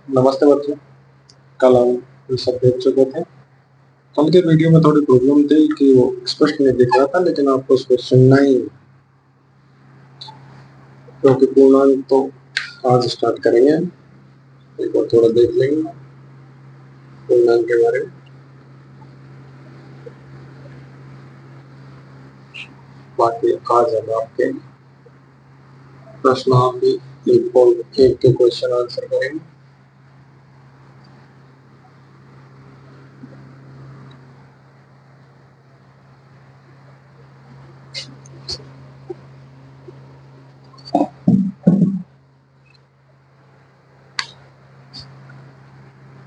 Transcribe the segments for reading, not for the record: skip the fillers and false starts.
नमस्ते बच्चों। कल हम ये सब देख चुके थे। कल के वीडियो में थोड़ी प्रॉब्लम थी कि वो स्पष्ट नहीं दिख रहा था, लेकिन आपको उसको सुनना ही क्योंकि पूर्णांक तो आज स्टार्ट करेंगे। एक बार थोड़ा देख लेंगे पूर्णांक के बारे में। बाकी आज हम आपके प्रश्न आप भी एक के क्वेश्चन आंसर करेंगे।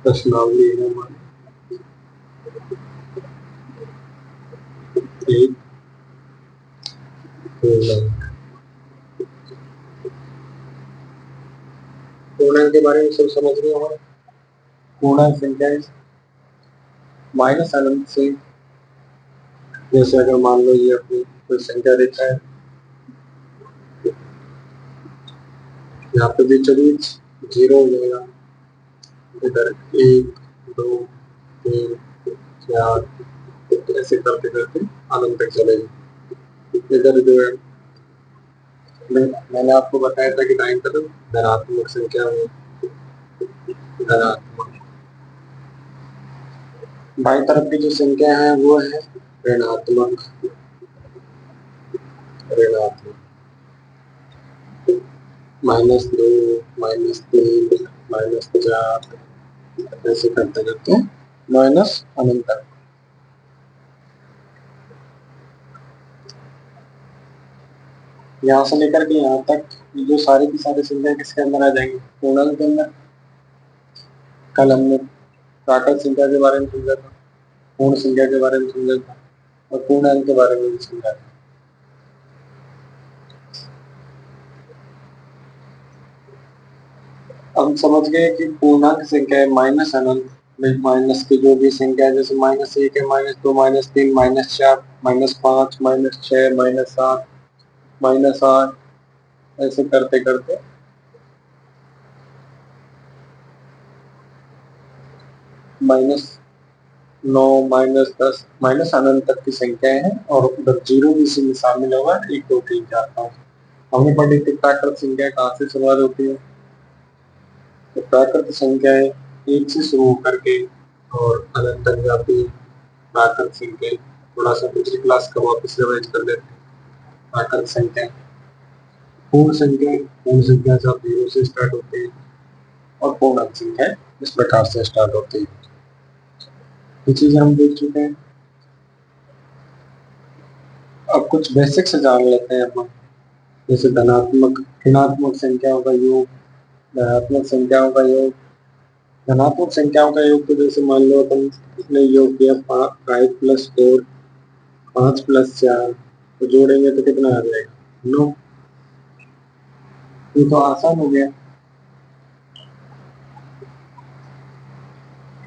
प्रश्नावली है हमारी एक पूर्णांक। पूर्णांक के बारे में सब समझ रहे हो। पूर्णांक संख्या माइनस अनंत से, जैसे अगर मान लो ये अपनी कोई संख्या देता है, यहाँ पे बीचों बीच जीरो हो जाएगा, इधर एक दो तीन चार ऐसे करते करते अनंत तक चलेगी। इधर जो है मैंने आपको बताया था कि दाईं तरफ धनात्मक संख्या है, धनात्मक बाईं तरफ की जो संख्या है वो है ऋणात्मक। ऋणात्मक -2 -3 -4 ऐसे करते करते माइनस अनंत तक। यहाँ से लेकर के यहाँ तक जो सारी की सारी संख्या किसके अंदर आ जाएंगी, पूर्णांक के अंदर। कल हमने प्राकृत संख्या के बारे में समझा था, पूर्ण संख्या के बारे में समझा था और पूर्णांक के बारे में भी समझा था। हम समझ गए कि पूर्णांक संख्या है माइनस अनंत में माइनस की जो भी संख्या है, जैसे -1 है, -2 -3 -4 -5 -6 -7 -8 ऐसे करते करते -9 -10 माइनस अनंत तक की संख्या है। और उधर जीरो भी इसी में शामिल होगा, 1 2 3 4 5। हमने पढ़ी थी प्राकृत संख्या कहाँ से शुरुआत होती है, तो प्राकृत संख्याएं एक से शुरू करके और अनंत तक जाती है। प्राकृत संख्या थोड़ा सा पिछली क्लास का वापस रिवाइज कर लेते हैं। प्राकृत संख्या पूर्ण संख्या सब जीरो से स्टार्ट होती है और पूर्णांक संख्या इस प्रकार से स्टार्ट होती है। ये चीजें हम देख चुके हैं। अब कुछ बेसिक से जान लेते हैं हम, जैसे धनात्मक ऋणात्मक संख्याओं का योग, धनात्मक संख्याओं का योग। धनात्मक संख्याओं का योग तो जैसे मान लो अपन ने योग किया 5 + 4 5 + 4 तो जोड़ेंगे तो कितना आ जाएगा, 9। ये तो आसान हो गया।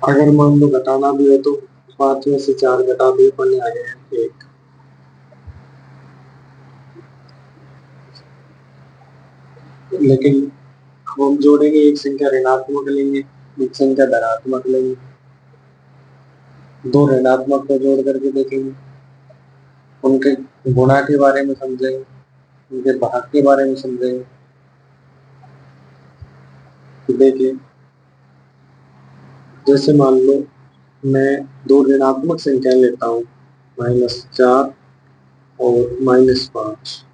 अगर मान लो घटाना भी हो तो 5 में से 4 घटा दिए अपन, आ गया 1। लेकिन अब हम जोड़ेंगे, एक संख्या ऋणात्मक लेंगे, एक संख्या धनात्मक लेंगे, दो ऋणात्मक को जोड़ करके देखेंगे, उनके गुणा के बारे में समझेंगे, उनके भाग के बारे में समझेंगे। तो देखिए, जैसे मान लो मैं दो ऋणात्मक संख्या लेता हूँ, -4 और -5।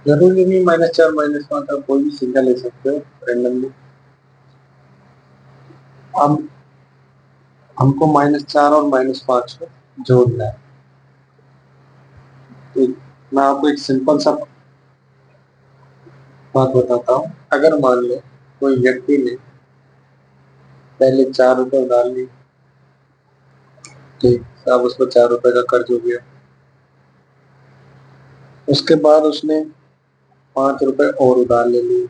जरूरी नहीं -4 -5, आप कोई भी संख्या ले सकते हो रैंडमली। अब हमको -4 और -5 को जोड़ना है। तो मैं आपको एक सिंपल सा बात बताता हूँ। अगर मान लो कोई व्यक्ति ने पहले 4 रुपए उधार ली, ठीक, अब उसको 4 रुपए का कर्ज हो गया। उसके बाद उसने 5 रुपए और उधार ले लिए,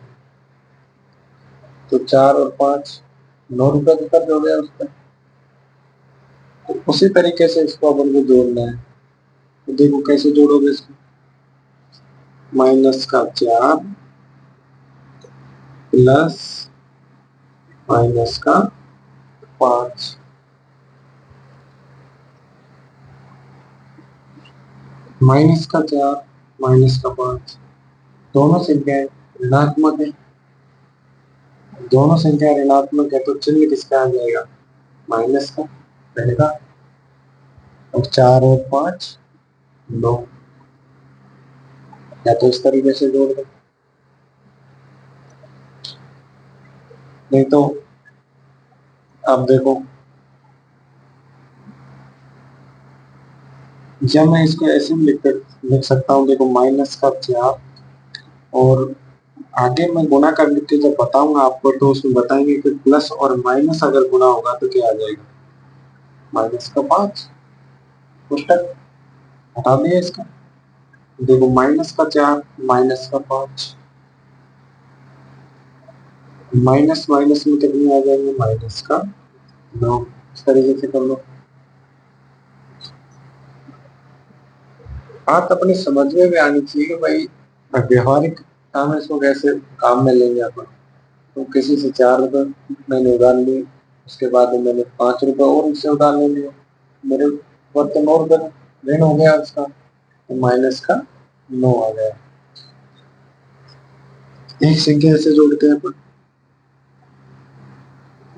तो 4 और 5 9 रुपए का कर्ज हो गया उसका। तो उसी तरीके से इसको अपन को जोड़ना है। तो देखो कैसे जोड़ोगे इसको, -4 प्लस माइनस का 5, माइनस का 4, माइनस का 5, दोनों संख्याएं ऋणात्मक है। दोनों संख्या ऋणात्मक है तो चिन्ह किसका आ जाएगा, माइनस का रहेगा। और 4 और 5 9, या तो इस तरीके से जोड़ दो, नहीं तो अब देखो, जब मैं इसको ऐसे भी लिख सकता हूँ, देखो माइनस का 4, और आगे मैं गुणा करके जब बताऊंगा आपको तो उसमें बताएंगे कि प्लस और माइनस अगर गुणा होगा तो क्या आ जाएगा, माइनस का 5, पुस्तक हटा दिया इसका। देखो माइनस का 4, माइनस का 5, माइनस माइनस में कितनी आ जाएंगे, माइनस का 9। इस तरीके से कर लो। बात अपनी समझ में भी आनी चाहिए कि भाई व्यवहारिक काम है, इसको कैसे काम में लेंगे अपन। तो किसी से 4 रुपए मैंने उधार लिए, उसके बाद में मैंने 5 रुपए और उससे उधार ले लिया, मेरे ऊपर तो 9 रुपए ऋण हो गया उसका, तो माइनस का 9 आ गया। एक संख्या ऐसे जोड़ते हैं अपन,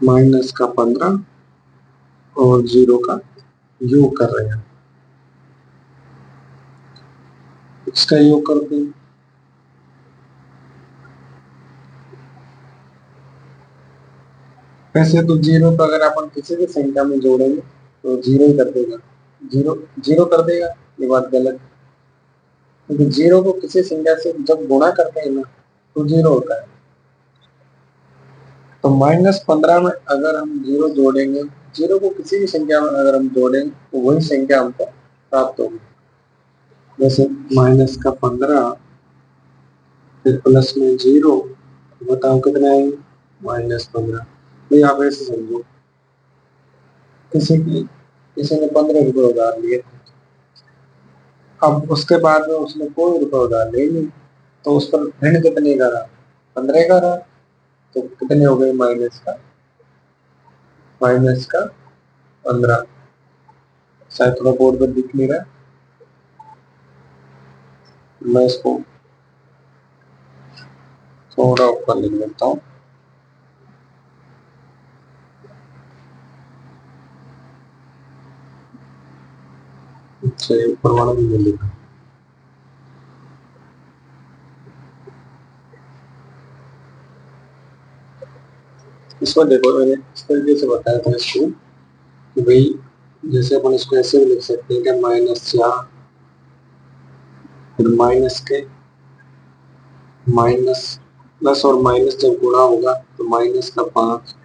माइनस का 15 और 0 का योग कर रहे हैं, इसका योग करते हैं। वैसे तो 0 को अगर अपन किसी भी संख्या में जोड़ेंगे तो 0 ही कर देगा, 0 0 कर देगा, ये बात गलत। क्योंकि 0 को किसी संख्या से जब गुणा करते हैं ना तो 0 होता है। तो -15 में अगर हम 0 जोड़ेंगे, 0 को किसी भी संख्या में अगर हम जोड़ेंगे तो वही संख्या हमको प्राप्त होगी। जैसे -15 फिर प्लस में 0, बताओ कितने आएंगे, -15। तो आप ऐसे समझो, किसी ने 15 रुपए उधार लिए, अब उसके बाद में उसने कोई रुपए उधार ले ली, तो उस पर ऋण कितने का रहा, 15 का रहा। तो कितने हो गए, -15, शायद थोड़ा बोर्ड पर दिख नहीं रहा, मैं इसको थोड़ा ऊपर लिख लेता हूँ। चलिए ऊपर वाला भी मैं लिखा, इसको देखो मैंने इस तरीके से बताया था इसको कि भाई जैसे अपन इसको ऐसे भी लिख सकते हैं कि -4, फिर माइनस के माइनस, प्लस और माइनस जब गुणा होगा तो -5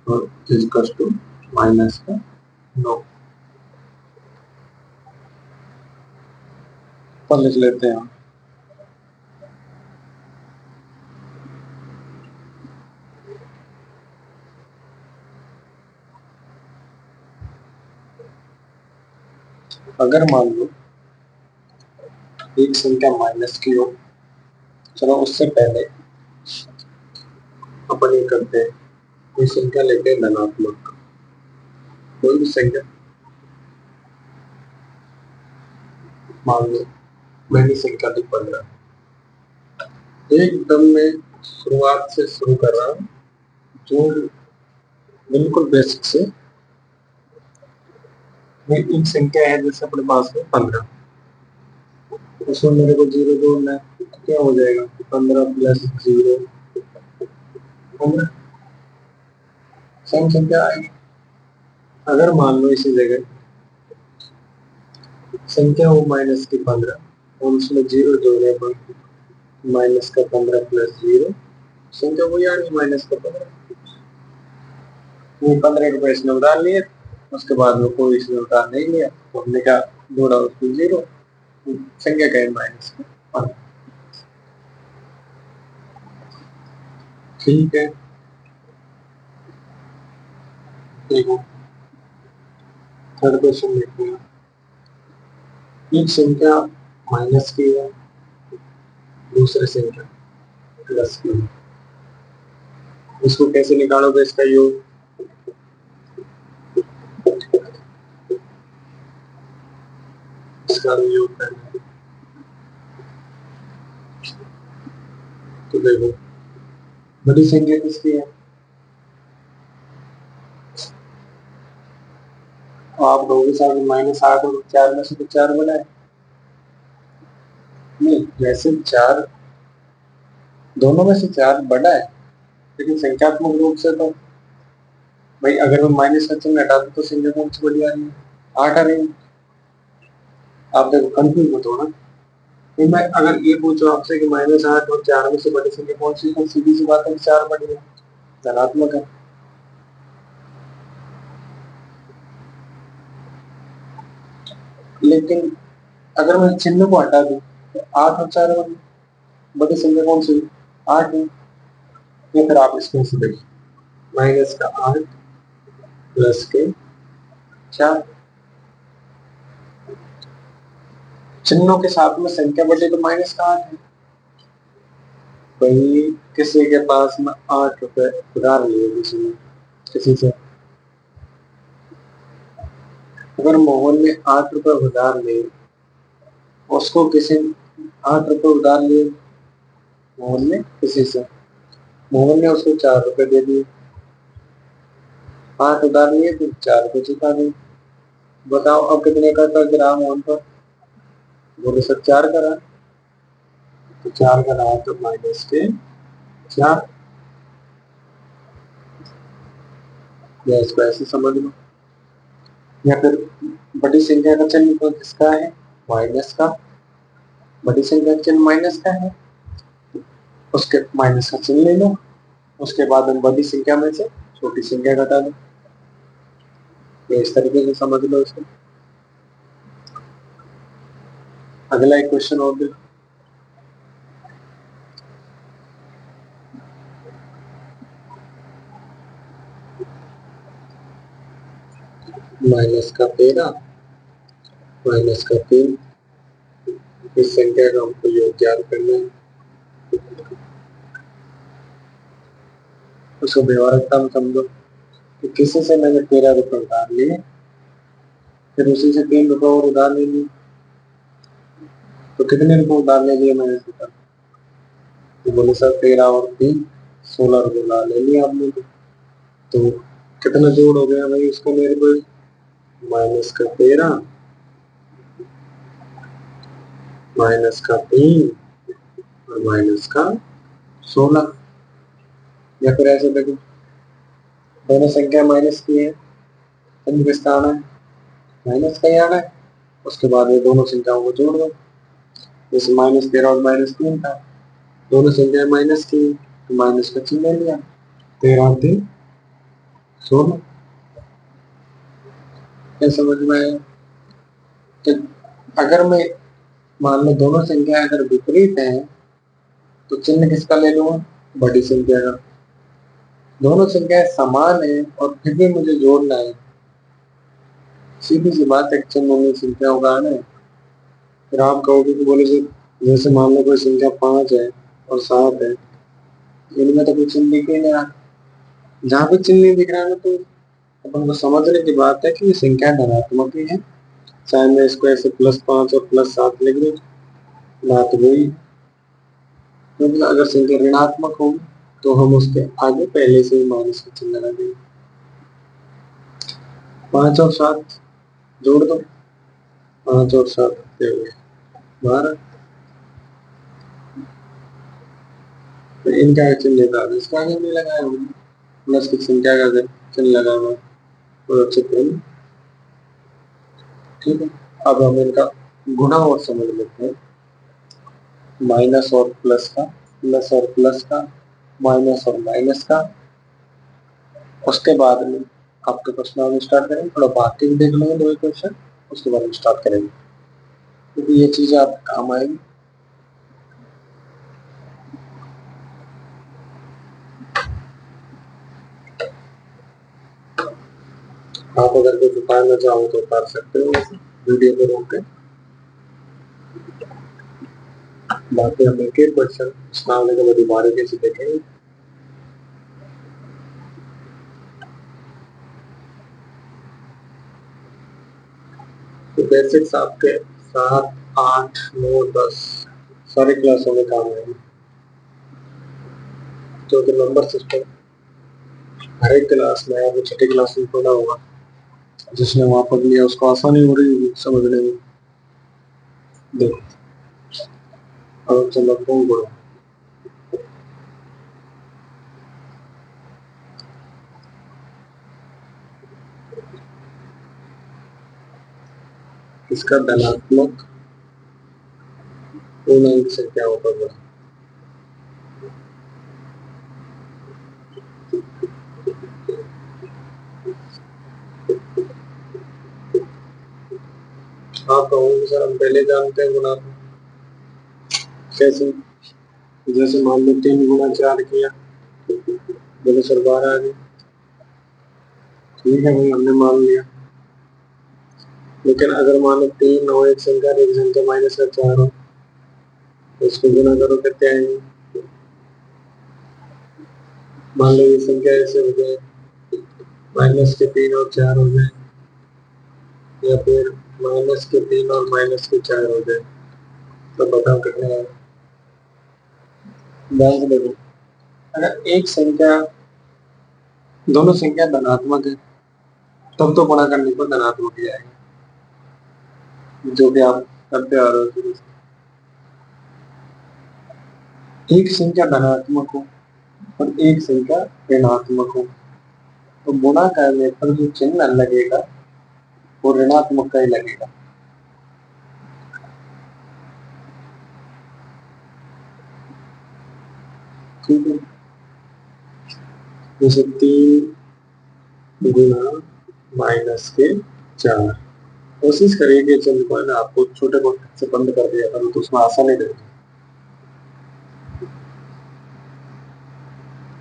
और इक्वल टू -9 पर लिख लेते हैं। अगर मान लो एक संख्या माइनस की हो, चलो उससे पहले अपन ये करते हैं, कोई संख्या लेते हैं धनात्मक, कोई भी संख्या, मान लो मैंने संख्या दी 15, एकदम में शुरुआत से शुरू कर रहा हूँ, जो बिल्कुल बेसिक से एक संख्या है, जैसे अपने पास में 15, उसमें मेरे को 0 जोड़ना है, तो क्या हो जाएगा, 15 प्लस 0 15, सेम संख्या आएगी। अगर मान लो इसी जगह संख्या हो माइनस की 15 और उसमें 0 जोड़ने पर -15 प्लस 0, संख्या वही आ रही -15, वो 15 रुपए इसने उधार लिए, उसके बाद में कोई इसने उधार नहीं लिया, तो हमने क्या जोड़ा, उसको 0, संख्या का -15। ठीक है, देखो थर्ड क्वेश्चन देखते हैं। एक संख्या माइनस की है, दूसरी संख्या प्लस की है, इसको कैसे निकालोगे इसका योग? इसका योग करना है। तो देखो बड़ी संख्या किसकी है? तो आप दोगे साथ -8 और 4 में से तो 4 बना है। नहीं, वैसे 4 दोनों में से 4 बड़ा है, लेकिन संख्यात्मक रूप से तो भाई अगर मैं माइनस का चिन्ह हटा दूं तो संख्या कौन सी बड़ी आ रही है? 8 आ रही है। आप देखो कंफ्यूज मत हो ना। तो मैं अगर ये पूछूं आपसे कि -8 और 4 में से बड़ी संख्या कौन सी है, तो सीधी सी बात है कि 4 बड़ी है, धनात्मक है। लेकिन अगर मैं चिन्ह को हटा दूं तो 8 और 4 बड़ी बड़ी संख्या कौन सी? 8 है। या फिर आप इसमें से देखिए, माइनस का 8 प्लस के 4, चिन्हों के साथ में संख्या बढ़ी तो माइनस का 8 है। भाई किसी के पास में 8 रुपए उधार लिए किसी ने, किसी से, अगर मोहन ने 8 रुपए उधार लिए, उसको किसी 8 रुपए उधार लिए मोहन ने किसी से, मोहन ने उसको 4 रुपए दे दिए, 8 उधार लिए तो 4 रुपए चुका दिए। बताओ अब कितने का कर्ज रहा मोहन पर? बोले सर 4 का रहा। तो 4 का रहा तो माइनस के 4, या इसको ऐसे समझ लो। या फिर बड़ी संख्या का चिन्ह तो किसका है? माइनस का। बड़ी संख्या का चिन्ह माइनस का है, उसके माइनस का चिन्ह ले लो, उसके बाद हम बड़ी संख्या में से छोटी संख्या घटा दो। ये इस तरीके से समझ लो इसको। अगला एक क्वेश्चन और देखो। माइनस का 13 माइनस का 3, इस संख्या का हमको योग ज्ञात करना है। उसको व्यवहारिकता में समझो कि किसी से मैंने 13 रुपए उधार लिए, फिर उसी से 3 रुपए और उधार ले लिए, तो कितने रुपए उधार ले लिए मैंने सोचा? तो बोले सर 13 और 3 16 रुपए उधार ले लिया आपने। तो कितना जोड़ हो गया भाई उसको मेरे को? -13 -3 और -16। या फिर ऐसे देखो, दोनों संख्या माइनस की है, चिन्ह किसका आना है? माइनस का ही आना है। उसके बाद ये दोनों संख्याओं को जोड़ दो, जैसे -13 और -3 था, दोनों संख्या माइनस की, तो माइनस का चिन्ह ले लिया, 13 और 3 16। क्या समझ में आया? तो अगर मैं मान लो दोनों संख्या अगर विपरीत है तो चिन्ह किसका ले लूंगा? बड़ी संख्या का। दोनों संख्याएं समान है और फिर भी मुझे जोड़ना है, सीधी सी बात है, चिन्ह में संख्याओं का आना है। फिर आप कहोगे कि बोले जी, जैसे मान लो कोई संख्या 5 है और 7 है, इनमें तो कोई चिन्ह दिख ही नहीं रहा। जहाँ पे चिन्ह नहीं दिख रहा है तो अपन को समझने की बात है कि ये संख्या धनात्मक ही है, चाहे मैं इसको ऐसे +5 और +7 लिख दूं, बात वही। क्योंकि अगर संख्या ऋणात्मक होगी तो हम उसके आगे पहले से ही माइनस का चिन्ह लगा देंगे। 5 और 7 जोड़ दो, 5 और 7 कितने हो गए? 12। तो इनका चिन्ह लगा दो, इसका आगे नहीं लगाया हमने, प्लस की संख्या का अगर चिन्ह लगा हुआ तो चित्र में। ठीक है, अब हम इनका गुणा और समझ लेते हैं। माइनस और प्लस का, प्लस और प्लस का, माइनस और माइनस का। उसके बाद में आपके क्वेश्चन हम स्टार्ट करेंगे, थोड़ा बाकी भी देख लेंगे 2 क्वेश्चन, उसके बाद हम स्टार्ट करेंगे, क्योंकि ये चीजें आपके काम आएंगी। आप अगर कुछ उतारना चाहो तो उतार सकते हो वीडियो को रोक के। बाकी हम एक एक क्वेश्चन इसमें आने के बाद बारीकी से देखेंगे। बेसिक्स आपके 7, 8, 9, 10 सारी क्लासों में काम आएंगे, क्योंकि नंबर सिस्टम हर एक क्लास में आपको छठी क्लास में पढ़ा होगा। जिसने वहां पढ़ लिया उसको आसानी हो रही होगी समझने में। देखो अब चलो कौन बोलो, इसका धनात्मक पूर्णांक से क्या होगा बोलो। हाँ कहूँगी सर, हम पहले जानते हैं गुणा कैसे। जैसे मान लो 3 × 4 किया, बोले सर 12 आ गई। ठीक है भाई, हमने मान लिया। लेकिन अगर मान लो 3 हो, एक संख्या माइनस का 4 हो, तो इसको गुना करो कितने आएंगे। मान लो ये संख्या ऐसे हो जाए, माइनस के 3 और 4 हो जाए, या फिर माइनस के 3 और माइनस के 4 हो जाए, तो बताओ कितने आएंगे। ध्यान से देखो, अगर एक संख्या, दोनों संख्या धनात्मक है, तब तो गुणा करने पर धनात्मक ही आएगा, जो कि आप करते आ रहे हो शुरू से। एक संख्या धनात्मक हो और एक संख्या ऋणात्मक हो, तो गुणा करने पर जो चिन्ह लगेगा वो ऋणात्मक का ही लगेगा। ठीक है, जैसे 3 × -4। कोशिश करिए कि चिन्ह को है ना आपको छोटे कोष्ठक से बंद कर दिया करो, तो उसमें आसानी रहेगी।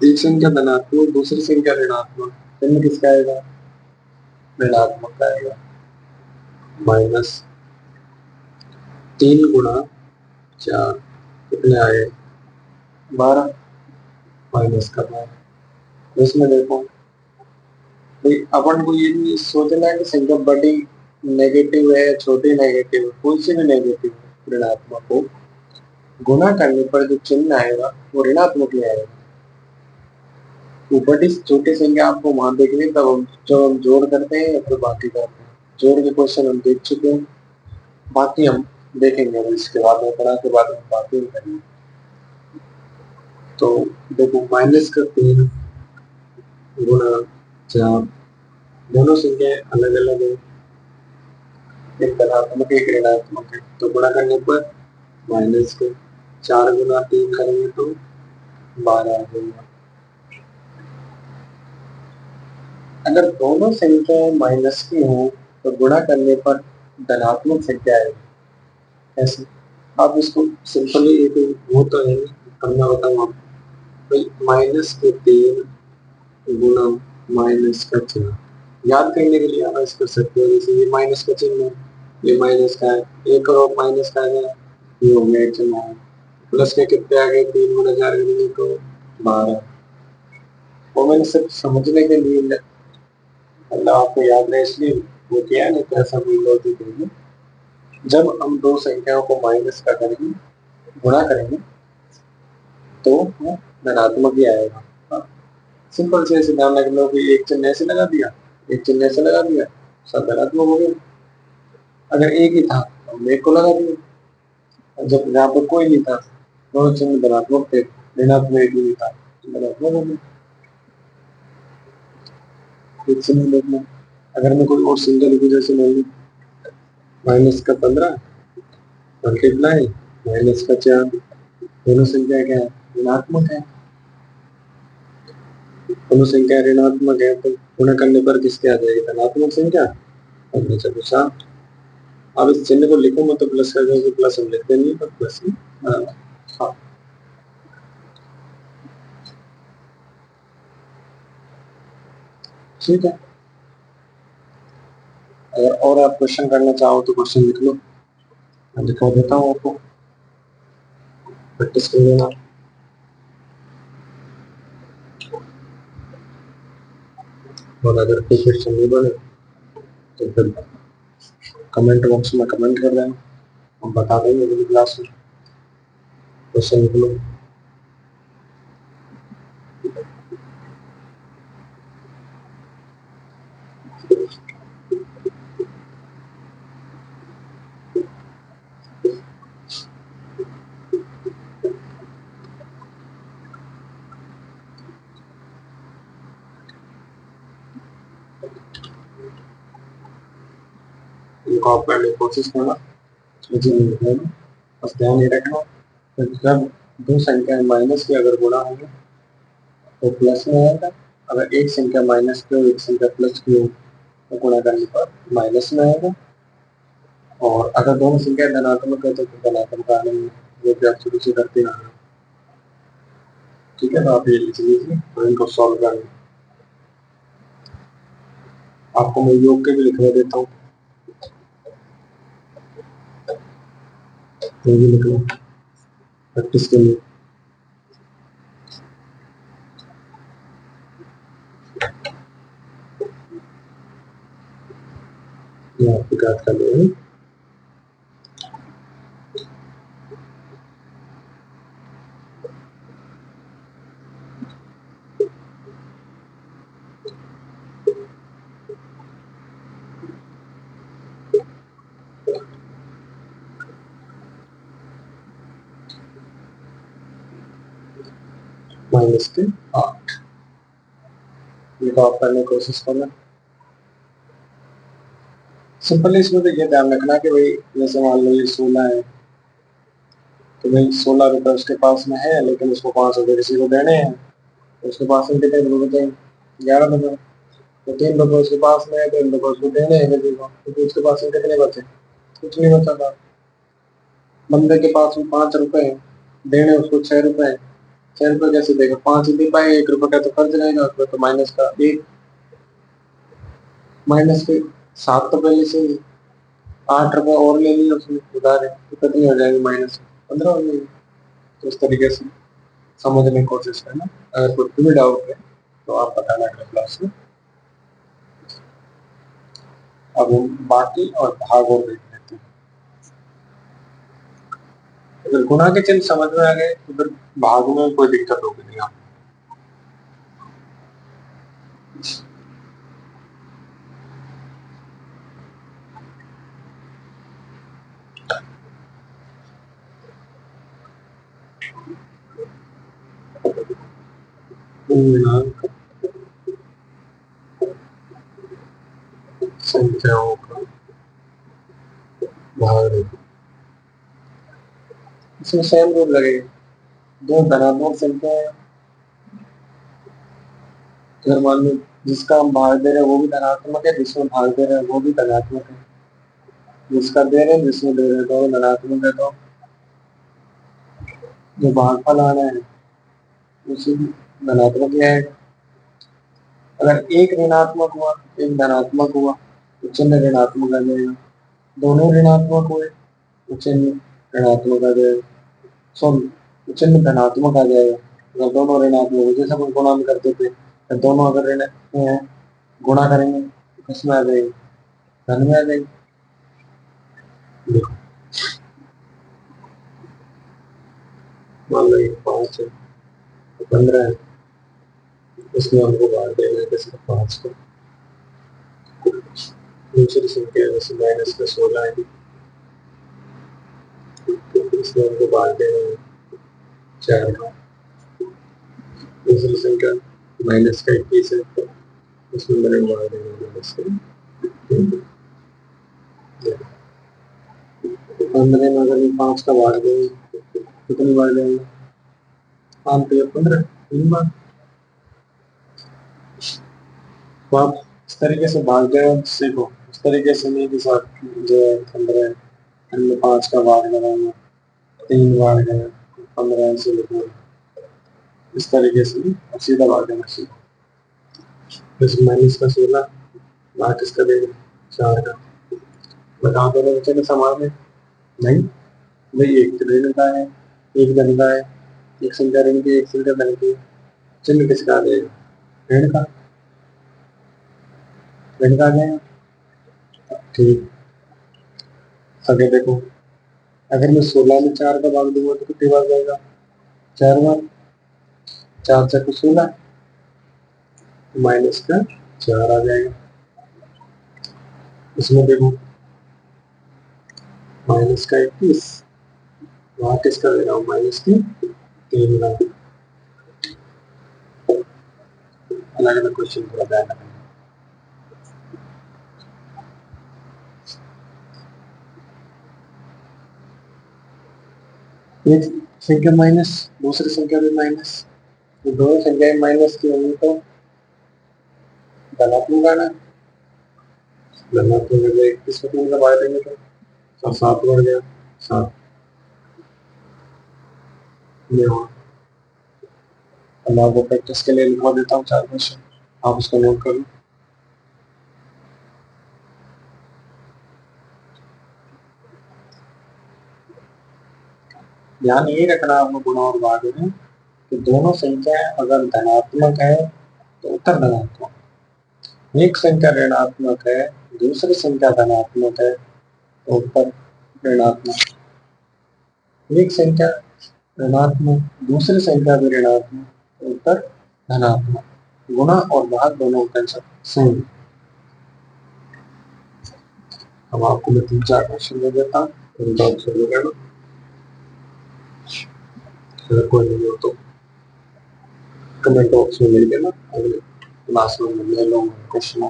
एक संख्या धनात्मक, दूसरी संख्या ऋणात्मक, चिन्ह किसका आएगा, ऋणात्मक का आएगा। -3 × 4 कितने आए, 12, माइनस करना है। इसमें देखो भाई, अपन को ये नहीं सोचना है कि संख्या बड़ी नेगेटिव है, छोटी नेगेटिव है, कोई सी भी नेगेटिव है ऋणात्मक हो, गुणा करने पर जो चिन्ह आएगा वो ऋणात्मक ही आएगा। वो बड़ी छोटी संख्या आपको वहां देखनी, तब हम जब हम जोड़ करते हैं या फिर बाकी करते हैं। जोड़ के क्वेश्चन हम देख चुके हैं, बाकी हम देखेंगे इसके बाद में, पढ़ा के बाद में बाकी करेंगे। तो देखो -3 × 4, दोनों संख्याएं अलग अलग है, एक धनात्मक एक ऋणात्मक है, तो गुणा करने पर माइनस के 4 × 3 करेंगे तो 12 आ जाएगा। अगर दोनों संख्याएं माइनस की हो तो गुणा करने पर धनात्मक संख्या आएगी। ऐसे आप इसको सिंपली एक वो तो है, करना बताऊँ आपको। -3 × -4 याद करने के लिए आप ऐसे कर सकते हो। जैसे ये माइनस का चिन्ह है, ये माइनस का है, एक और माइनस का है, ये हो गया चिन्ह है। प्लस के कितने आ गए, 3 × 4 करेंगे तो 12। वो मैंने सिर्फ समझने के लिए, मतलब आपको याद रहे इसलिए वो किया है, नहीं तो ऐसा कोई लॉजिक नहीं है। जब हम दो संख्याओं को माइनस का करेंगे, गुणा करेंगे, तो वो धनात्मक ही आएगा। हाँ, सिंपल से ऐसे ध्यान रख लो कि एक चिन्ह ऐसे लगा दिया, एक चिन्ह ऐसे लगा दिया, सब धनात्मक हो गया। अगर एक ही था तो हमने एक को लगा दिया, जब यहाँ पर कोई नहीं था, दोनों चिन्ह धनात्मक थे, ऋणात्मक एक ही था, धनात्मक हो गया। एक चिन्ह देखना, अगर मैं कोई और सिंगल लिखूं, जैसे मान ली -15 मल्टीप्लाई -4, दोनों संख्या क्या है, ऋणात्मक है। दोनों संख्या ऋणात्मक है तो गुणा करने पर किसके आ जाएगी, धनात्मक संख्या। और नीचे तो 7। अब इस चिन्ह को लिखो मत तो प्लस कर दो, प्लस हम लिखते नहीं पर प्लस ही। हाँ ठीक है, अगर और आप क्वेश्चन करना चाहो तो क्वेश्चन लिख लो, मैं दिखा देता हूँ आपको, प्रैक्टिस कर लेना। और अगर कोई क्वेश्चन नहीं बने तो फिर कमेंट बॉक्स में कमेंट कर देना, हम बता देंगे अगली क्लास में। क्वेश्चन लिख लो। इनको आप करने की कोशिश करना, मुझे नहीं लिखना है, बस ध्यान ये रखना कि जब दो संख्या माइनस की अगर गुणा होंगे तो प्लस में आएगा, अगर एक संख्या माइनस की हो एक संख्या प्लस की हो तो गुणा करने पर माइनस में आएगा, और अगर दोनों संख्या धनात्मक है तो धनात्मक आने में, जो कि आप शुरू से करते आ रहे हो। ठीक है, तो आप ये लिख लीजिए और इनको सॉल्व कर लीजिए। आपको मैं योग के भी लिखवा देता हूँ, ये भी लिख लो प्रैक्टिस के लिए। ये आपकी याद कर लो माइनस के 8। इनको आप करने की कोशिश करना। सिंपल इसमें तो ये ध्यान रखना कि भाई जैसे मान लो ये 16 है तो भाई 16 रुपए उसके पास में है, लेकिन उसको 5 रुपए किसी को देने हैं, तो उसके पास में कितने रुपए बचे? 11 रुपए। तो 3 रुपए उसके पास में है, 3 रुपए उसको देने हैं किसी को, क्योंकि उसके पास में कितने बचे? कुछ नहीं बचा था। बंदे के पास में 5 रुपए है, देने उसको 6 रुपए है। 6 रुपए कैसे देगा? 5 ही दे पाए, 1 रुपए का तो खर्च रहेगा उसमें, तो माइनस का 1, माइनस के 7 तो पहले से ही, 8 रुपए और ले लिए उसने उधार है, तो कितनी हो जाएगी? माइनस 15 हो जाएगी। तो इस तरीके से समझने की कोशिश करना। अगर कोई भी डाउट है तो आप बताना अगले क्लास में। अब हम बाकी और भाग और देख लेते हैं। अगर गुणा के चिन्ह समझ में आ गए तो फिर भाग में कोई दिक्कत होगी नहीं आपको। पूर्णांक संख्याओं का भाग, इसमें सेम रूल लगेगा। दो धनात्मक संख्या है, अगर मान लो जिसका हम भाग दे रहे हैं वो भी धनात्मक है, जिसमें भाग दे रहे हैं वो भी धनात्मक है, जिसका दे रहे हैं जिसमें दे रहे हैं दोनों धनात्मक है, तो जो भागफल आना है उसी धनात्मक ही आएगा। अगर एक ऋणात्मक हुआ एक धनात्मक हुआ तो चिन्ह ऋणात्मक आ जाएगा, दोनों ऋणात्मक हुए तो चिन्ह ऋणात्मक आ जाएगा, सॉरी चिन्ह धनात्मक आ जाएगा। अगर दोनों ऋणात्मक हो, जैसे हम गुणा में करते थे, तो दोनों अगर ऋण गुणा करेंगे तो किसमें आ जाएगी? धन में आ जाएगी। देखो मान लो ये 5 है, 15 है, इसमें हमको बाहर देना है किसी 5 को। दूसरी संख्या जैसे माइनस का 16 है, इसमें हमको बाहर देना है 4 का। दूसरी संख्या माइनस का 21 है, इसमें मैंने बाहर देना है माइनस का 3। 15 में अगर 5 का बाहर देंगे कितनी बार देंगे? 5 पे 15, 3 बार। तो आप इस तरीके से भाग जाए सीखो, इस तरीके से नहीं कि साथ जो 15 हमने 5 का भाग लगाना, 3 बार गया 15 से लिखना, इस तरीके से नहीं, सीधा भाग देना सीखो। जैसे माइनस का 16 भाग किसका देगा? 4 का। बताओ दोनों बच्चे के समान है? नहीं भाई, एक ऋण का है एक धन का है, एक संख्या ऋण की एक संख्या धन की, चिन्ह किसका देगा? ऋण का, ऋण का देगा। ठीक, आगे देखो, अगर मैं 16 में 4 का भाग दूंगा तो कितनी बार जाएगा? 4 बार। 4 से 16, माइनस का 4 आ जाएगा। इसमें देखो माइनस का 21, वहां किसका दे रहा हूँ? माइनस की 3 का। अलग अलग क्वेश्चन थोड़ा ध्यान रखना। एक संख्या माइनस, दूसरी संख्या भी माइनस, तो दोनों संख्याएं माइनस की होंगी तो धनात्मक आना। धनात्मक में 21 को 3 का भाग देंगे तो 7 बढ़ गया, 7 ये हुआ। अब आपको प्रैक्टिस के लिए लिखवा देता हूँ 4 क्वेश्चन, आप उसको नोट कर लो। ध्यान ये रखना आपको गुणा और भाग में कि दोनों संख्या अगर धनात्मक है तो उत्तर धनात्मक, एक संख्या ऋणात्मक है दूसरी संख्या धनात्मक है तो उत्तर ऋणात्मक, एक संख्या ऋणात्मक दूसरी संख्या भी ऋणात्मक तो उत्तर धनात्मक। गुणा और भाग दोनों का आंसर सेम। अब आपको मैं 3-4 क्वेश्चन दे देता हूँ, उनका आंसर लगाना, अगर कोई नहीं हो तो कमेंट बॉक्स में लिख देना, अगले क्लास में मैं ले लूंगा क्वेश्चन।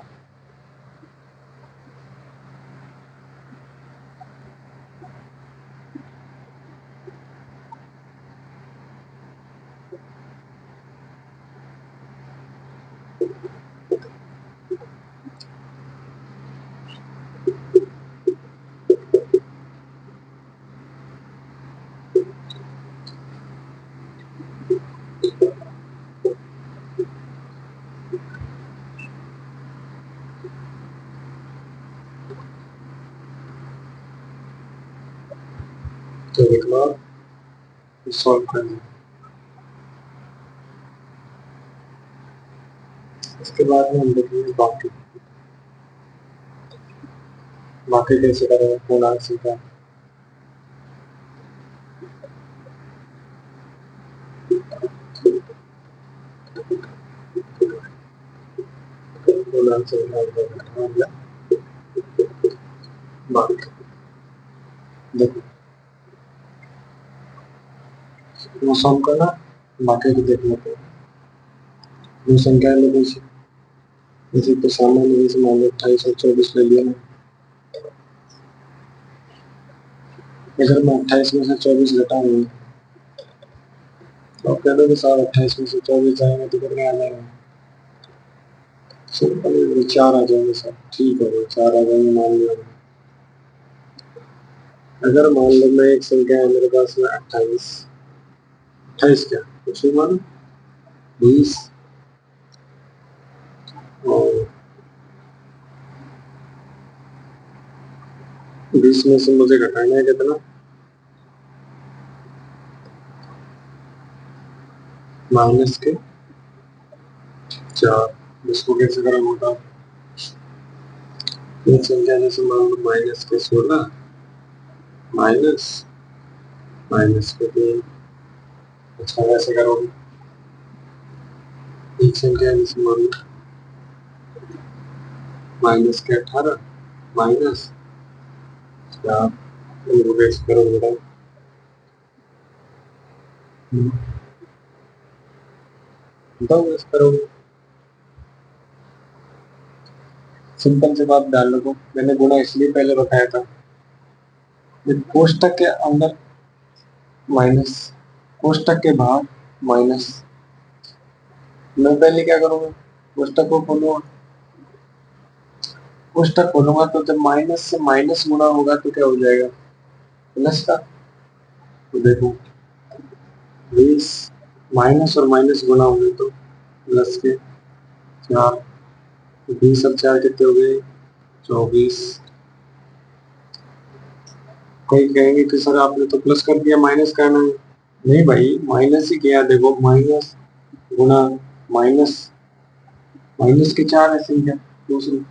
तो लिखना, सॉल्व करना, इसके बाद में हम देखेंगे बाकी बाकी कैसे करेंगे पूर्णांक संख्या। पूर्णांक संख्या बाकी देखो, वो सॉल्व करना, बाकी को देख लेते हैं। दो संख्या ले जैसे जैसे तो सामान्य जैसे मान लो 28 और 24 ले लिया ना, अगर मैं 28 में से 24 घटाऊंगा तो आप कह दो कि साहब 28 में से 24 जाएंगे तो कितने आ जाएंगे? सिंपल 4 आ जाएंगे सर, ठीक है 4 आ जाएंगे मान लिया। अगर मान लो मैं एक संख्या है मेरे पास में 28, 28 क्या कुछ भी मानो 20, और 20 में से मुझे घटाना है कितना? माइनस के 4। इसको कैसे करें होता? एक संख्या जैसे मान लो माइनस के 16 माइनस माइनस के 3। अच्छा वैसे करोगे, एक संख्या जैसे मान लो माइनस के 18 माइनस 4। इनको कैसे करोगे बताओ? बताओ कैसे करोगे? सिंपल सी बात डाल लो, मैंने गुणा इसलिए पहले बताया था, कोष्टक के अंदर माइनस, कोष्टक के बाहर माइनस। मैं पहले क्या करूंगा? कोष्टक को खोलूंगा, कोष्टक खोलूंगा तो जब माइनस से माइनस गुणा होगा तो क्या हो जाएगा? प्लस का। तो देखो 20 माइनस और माइनस गुणा होंगे तो प्लस के 4, 20 और 4 कितने हो गए? 24। कोई कहेंगे कि सर आपने तो प्लस कर दिया, माइनस करना है। नहीं भाई, माइनस ही किया, देखो माइनस गुणा माइनस, माइनस के 4 है संख्या दूसरी,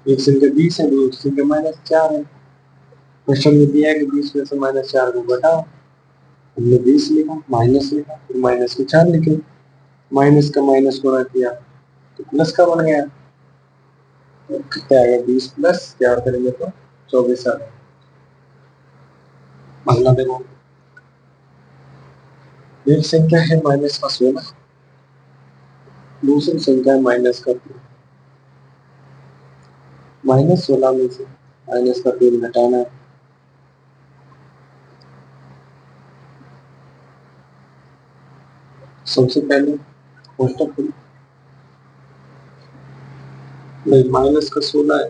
एक संख्या 20 है दूसरी संख्या -4 है। क्वेश्चन में दिया है कि 20 में से -4 को घटाओ। हमने 20 लिखा, माइनस लिखा, फिर माइनस में 4 लिखे, माइनस का माइनस गुणा किया तो प्लस का बन गया। तो कितना आ गया? 20 प्लस 4 करेंगे तो 24 आ गया। अगला देखो, एक संख्या है माइनस का 16, दूसरी संख्या है माइनस का 3। -16 में से माइनस का 3 घटाना है। सबसे पहले कोष्टक खोलो। नहीं, माइनस का 16 है,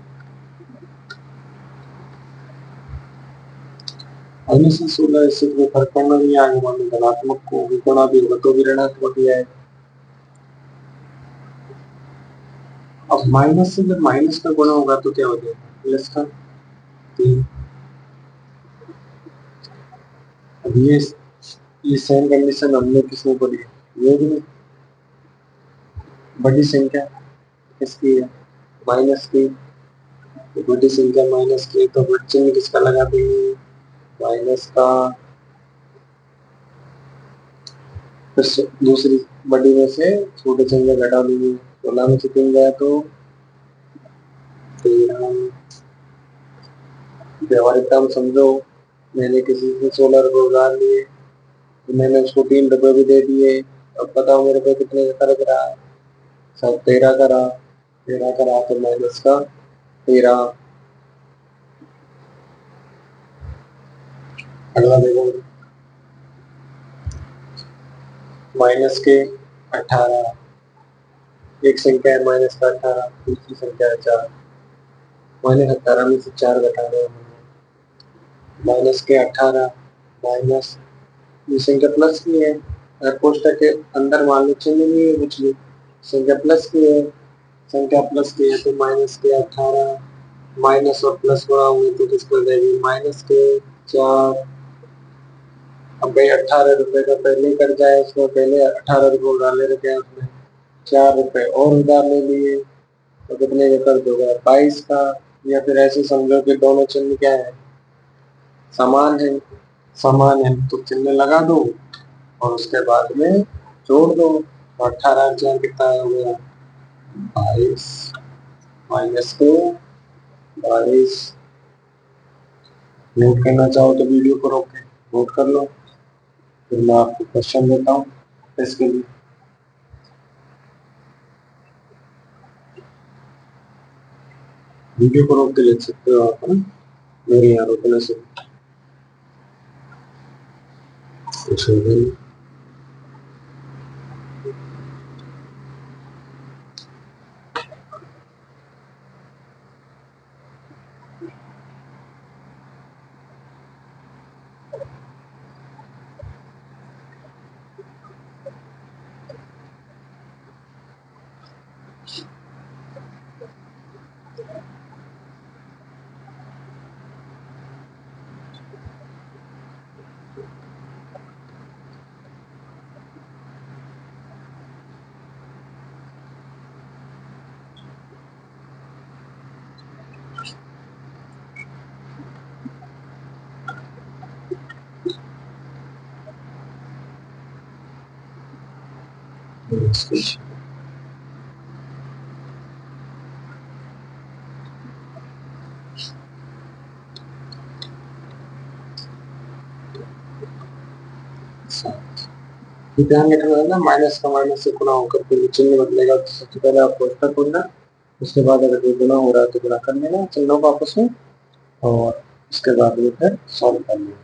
माइनस का 16, इससे कोई फर्क पड़ना नहीं है। आगे मान लो धनात्मक को गुणा भी होगा तो भी ऋणात्मक ही है। अब माइनस से जब माइनस का गुणा होगा तो क्या हो जाएगा? प्लस का 3। अब ये सेम कंडीशन हमने किसमें पढ़ी है? योग में। बड़ी संख्या किसकी है? माइनस की। तो बड़ी संख्या माइनस की तो बड़े चिन्ह किसका लगा देंगे? माइनस का। फिर दूसरी बड़ी में से छोटे संख्या घटा देंगे। 16 में से 3 गया तो 13। व्यवहारिकता में समझो, मैंने किसी से 16 रुपए उधार लिए तो मैंने उसको 3 रुपए भी दे दिए। अब बताओ मेरे पे कितने का खर्च रहा? सब 13 का रहा। 13 का रहा तो माइनस का 13। अगला देखो, माइनस के 18। एक संख्या है माइनस का 18, दूसरी संख्या है 4। -18 में से 4 घटाना है। माइनस के 18 माइनस, ये संख्या प्लस की है। अगर कोष्टक के अंदर मान लो चिन्ह नहीं है कुछ भी, संख्या प्लस की है, संख्या प्लस की है तो माइनस के 18 माइनस और प्लस गुणा होंगे तो किसको देगी? माइनस के 4। अब भाई 18 रुपए का पहले ही कर्जा है, उसको पहले 18 रुपए उधार ले रखे हैं, उसने 4 रुपए और उधार ले लिए तो कितने का कर्ज होगा? 22 का। या फिर ऐसे समझो कि दोनों चिन्ह क्या है? समान है। समान है तो चिन्ह लगा दो और उसके बाद में जोड़ दो। 18 कितना हो गया? 22 माइनस को 22। नोट करना चाहो तो वीडियो को रोक के नोट कर लो, फिर मैं आपको क्वेश्चन देता हूँ इसके लिए। वीडियो को रोक के लिख सकते हो आप, है ना? मेरे यहाँ रोकने से कुछ होगा नहीं। ध्यान रखना है ना, माइनस का माइनस से गुणा होकर फिर चिन्ह बदलेगा तो सबसे पहले आप कोष्टक खोलना, उसके बाद अगर कोई गुणा हो रहा है तो गुणा कर लेना चिन्हों को आपस में, और उसके बाद में फिर सॉल्व कर लेना।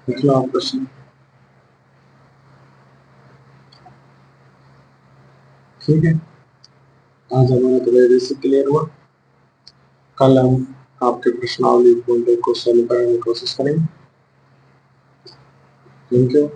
लिख लो आप क्वेश्चन। ठीक है, आज हमारा तो बेसिक क्लियर हुआ। कल हम आपके प्रश्नावली को सॉल्व करने की कोशिश करेंगे। Thank you.